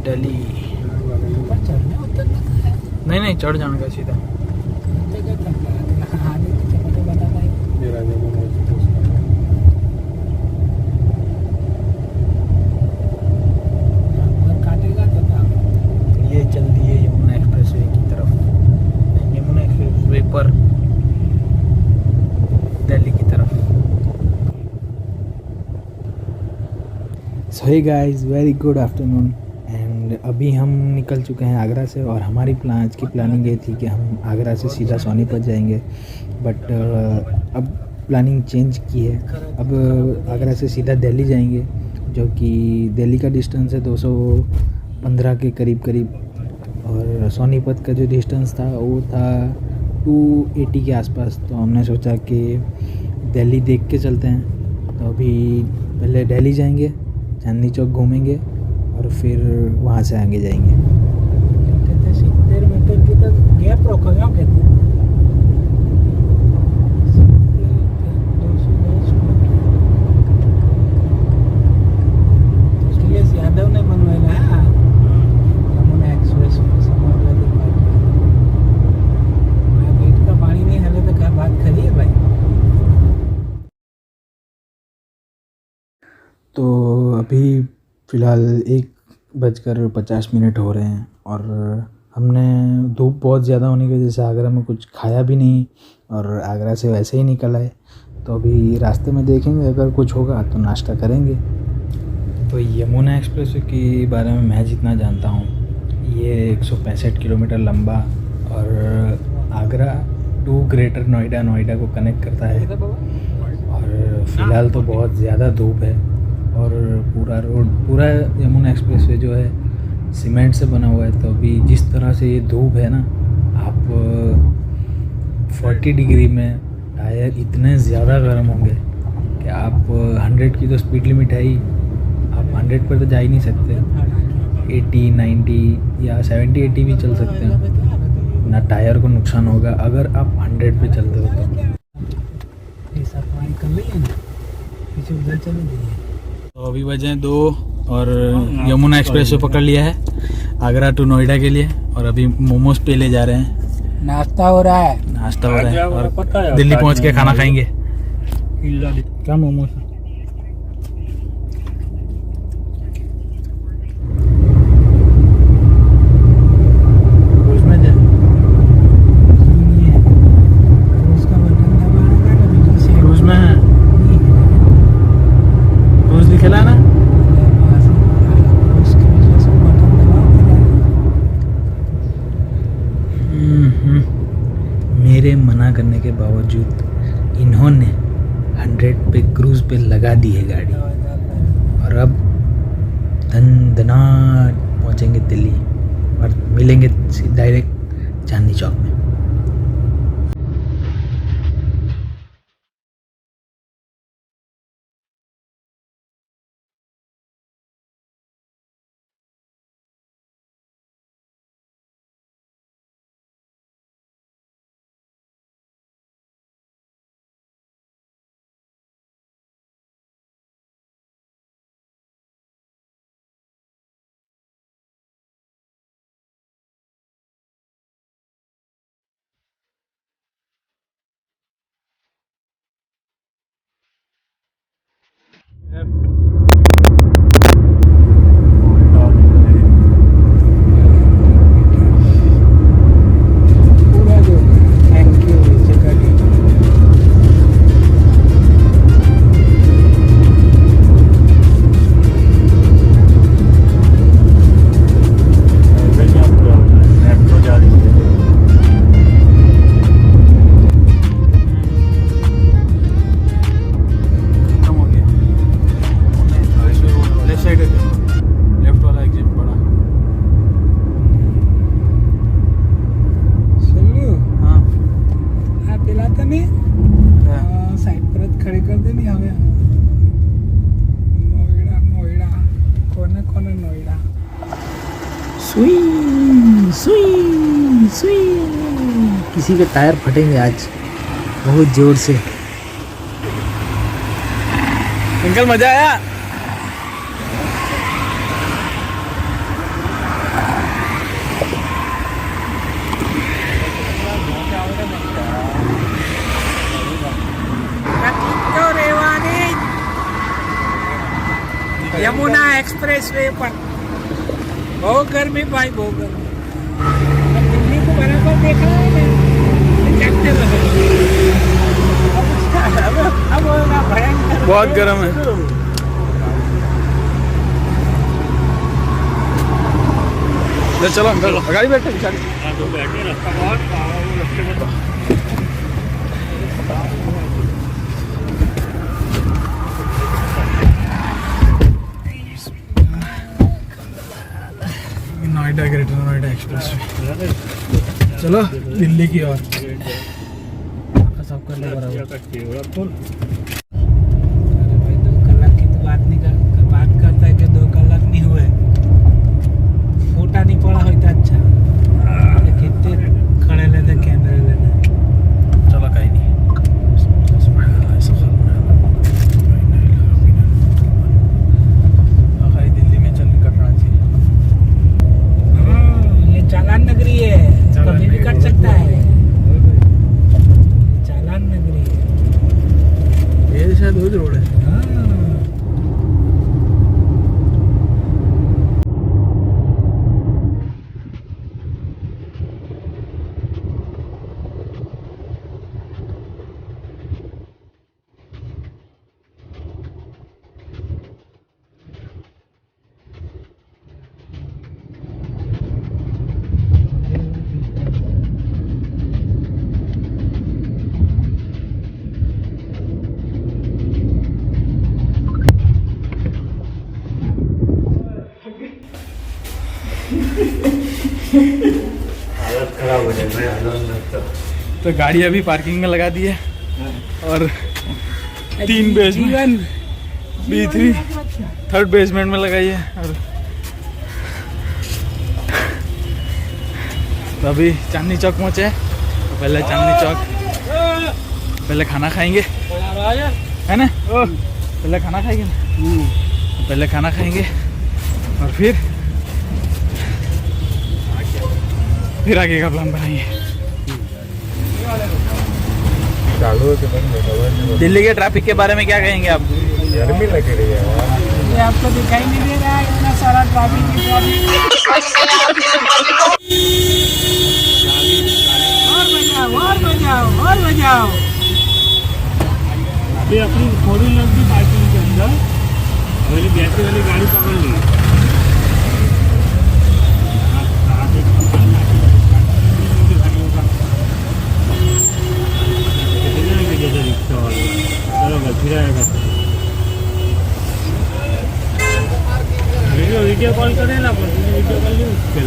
दिल्ली। ऊपर चढ़ने उतरने का है? नहीं नहीं, चढ़ जाने का सीधा। काटेगा तो था। ये चल दिए यमुना एक्सप्रेसवे की तरफ। यमुना एक्सप्रेसवे पर दिल्ली की तरफ। So hey guys, very good afternoon. And अभी हम निकल चुके हैं आगरा से, और हमारी आज की प्लानिंग ये थी कि हम आगरा से सीधा सोनीपत जाएंगे, बट अब प्लानिंग चेंज की है। अब आगरा से सीधा दिल्ली जाएंगे, जो कि दिल्ली का डिस्टेंस है 215 के करीब करीब, और सोनीपत का जो डिस्टेंस था वो था 280 के आसपास। तो हमने सोचा कि दिल्ली देख के चलते हैं। तो अभी पहले दिल्ली जाएंगे, चांदनी चौक घूमेंगे, और फिर वहाँ से आगे जाएंगे। कहते 70 मीटर की तो गैप रखो, क्यों कहते हैं? यादव ने बनवाया है यमुना एक्सप्रेस गेट का पानी नहीं हले तो क्या बात करी है भाई। तो अभी फ़िलहाल 1:50 हो रहे हैं, और हमने धूप बहुत ज़्यादा होने की वजह से आगरा में कुछ खाया भी नहीं, और आगरा से वैसे ही निकल आए। तो अभी रास्ते में देखेंगे, अगर कुछ होगा तो नाश्ता करेंगे। तो यमुना एक्सप्रेसवे के बारे में मैं जितना जानता हूँ, ये 165 किलोमीटर लंबा और आगरा टू ग्रेटर नोएडा को कनेक्ट करता है। और फ़िलहाल तो बहुत ज़्यादा धूप है, और पूरा यमुना एक्सप्रेसवे जो है सीमेंट से बना हुआ है। तो अभी जिस तरह से ये धूप है ना, आप 40 डिग्री में टायर इतने ज़्यादा गर्म होंगे कि आप 100 की तो स्पीड लिमिट है ही, आप 100 पर तो जा ही नहीं सकते। 80, 90 या 70, 80 भी चल सकते हैं, ना टायर को नुकसान होगा अगर आप 100 पे चलते हो तो। तो अभी बजे हैं 2, और यमुना एक्सप्रेसवे पकड़ लिया है आगरा टू नोएडा के लिए, और अभी मोमोज पे ले जा रहे हैं। नाश्ता हो रहा है और दिल्ली पहुंच के खाना खाएंगे। क्या मोमोज? मेरे मना करने के बावजूद इन्होंने 100 पे क्रूज़ पे लगा दी है गाड़ी, और अब दनाट पहुंचेंगे दिल्ली, और मिलेंगे डायरेक्ट चांदनी चौक में। सुई सुई सुई। किसी के टायर फटेंगे आज बहुत जोर से। अंकल मजा आया? एक्सप्रेस वे पर बहुत गर्मी भाई, बहुत गर्मी। अब दिल्ली को बराबर देख रहा है ना, जगते रहो। अब होगा भयंकर, बहुत गर्म है। चलो अंकल गाड़ी बैठे गाड़ी। तो बैठे, रास्ता बहुत रास्ते में तो नोएडा ग्रेटर नोएडा एक्सप्रेस चलो दिल्ली की ओर। सब कर ले बराबर। का केवड़ा फुल। अरे भाई 2 कलाक की तो बात नहीं बात करता है कि 2 कलाक नहीं हुए, फोटा नहीं पड़ा होता। अच्छा कितने खड़े लेते कैमरे लेते। चलो कहीं नहीं। दिल्ली में चल कटना चाहिए। ये चालान नगरी है, कभी भी कट सकता है। चालान नगरी है। ये शायद वही रोड है। हाँ। हालत खराब हो जाए भाई, हालत लगता। तो गाड़ी अभी पार्किंग में लगा दी है और 3 बेसमेंट B3 3rd बेसमेंट में लगाई है। और तो अभी चांदनी चौक पहुँचे, तो पहले चांदनी चौक पहले खाना खाएंगे, है ना? पहले खाना खाएंगे ना? तो पहले खाना खाएंगे और फिर आगे का प्लान बनाएंगे। दिल्ली के ट्रैफिक के बारे में क्या कहेंगे आप? गर्मी लग रही है यार। ये आपको दिखाई नहीं दे रहा है इतना सारा ट्रैफिक ही ट्रैफिक। और बजाओ। अभी अपनी 4 व्हीलर की पार्किंग के अंदर मेरी बैटरी वाली गाड़ी पकड़ ली। रिक्शा वाला चलो फिर आएगा। वीडियो कॉल करे ना, पर वीडियो कॉल नहीं उसके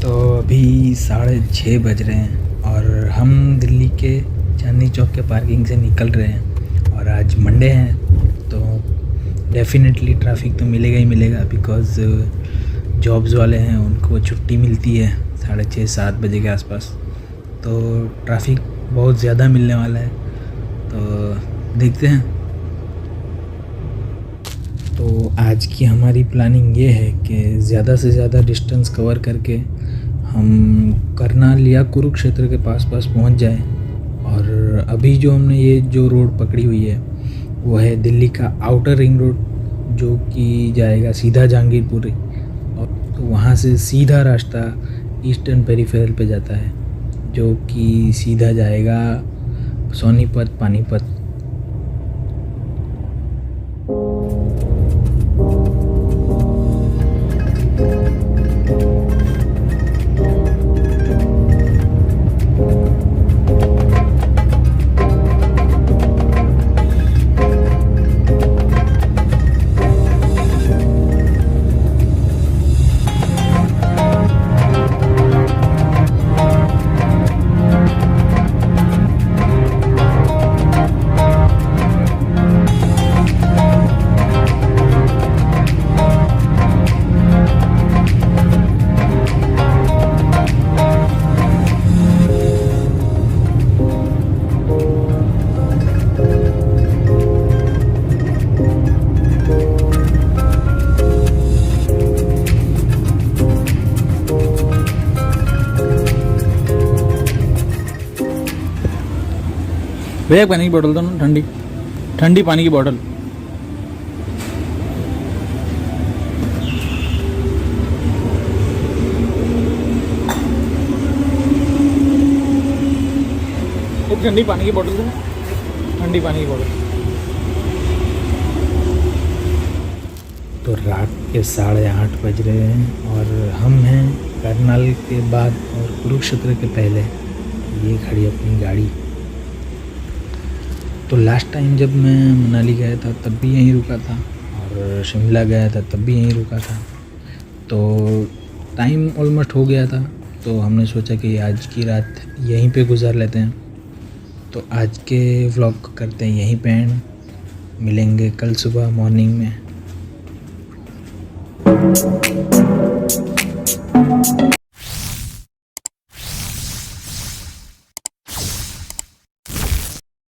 तो अभी 6:30 बज रहे हैं और हम दिल्ली के चांदनी चौक के पार्किंग से निकल रहे हैं। और आज मंडे है तो डेफिनेटली ट्रैफिक तो मिलेगा ही मिलेगा, बिकॉज़ जॉब्स वाले हैं उनको छुट्टी मिलती है 6:30-7 बजे के आसपास। तो ट्रैफिक बहुत ज़्यादा मिलने वाला है, तो देखते हैं। तो आज की हमारी प्लानिंग ये है कि ज़्यादा से ज़्यादा डिस्टेंस कवर करके हम करनाल या कुरुक्षेत्र के पास पहुंच जाएं। और अभी जो हमने ये जो रोड पकड़ी हुई है वो है दिल्ली का आउटर रिंग रोड, जो कि जाएगा सीधा जहांगीरपुरी, और तो वहाँ से सीधा रास्ता ईस्टर्न पेरिफेरल पे जाता है, जो कि सीधा जाएगा सोनीपत, पानीपत। भैया पानी की बोतल दो ना, ठंडी ठंडी पानी की बोतल। एक ठंडी पानी की बोतल दो, ठंडी पानी की बोतल। तो रात के 8:30 बज रहे हैं और हम हैं करनाल के बाद और कुरुक्षेत्र के पहले। ये खड़ी अपनी गाड़ी। तो लास्ट टाइम जब मैं मनाली गया था तब भी यहीं रुका था, और शिमला गया था तब भी यहीं रुका था। तो टाइम ऑलमोस्ट हो गया था, तो हमने सोचा कि आज की रात यहीं पे गुजार लेते हैं। तो आज के व्लॉग को करते हैं यहीं पे एंड। मिलेंगे कल सुबह मॉर्निंग में।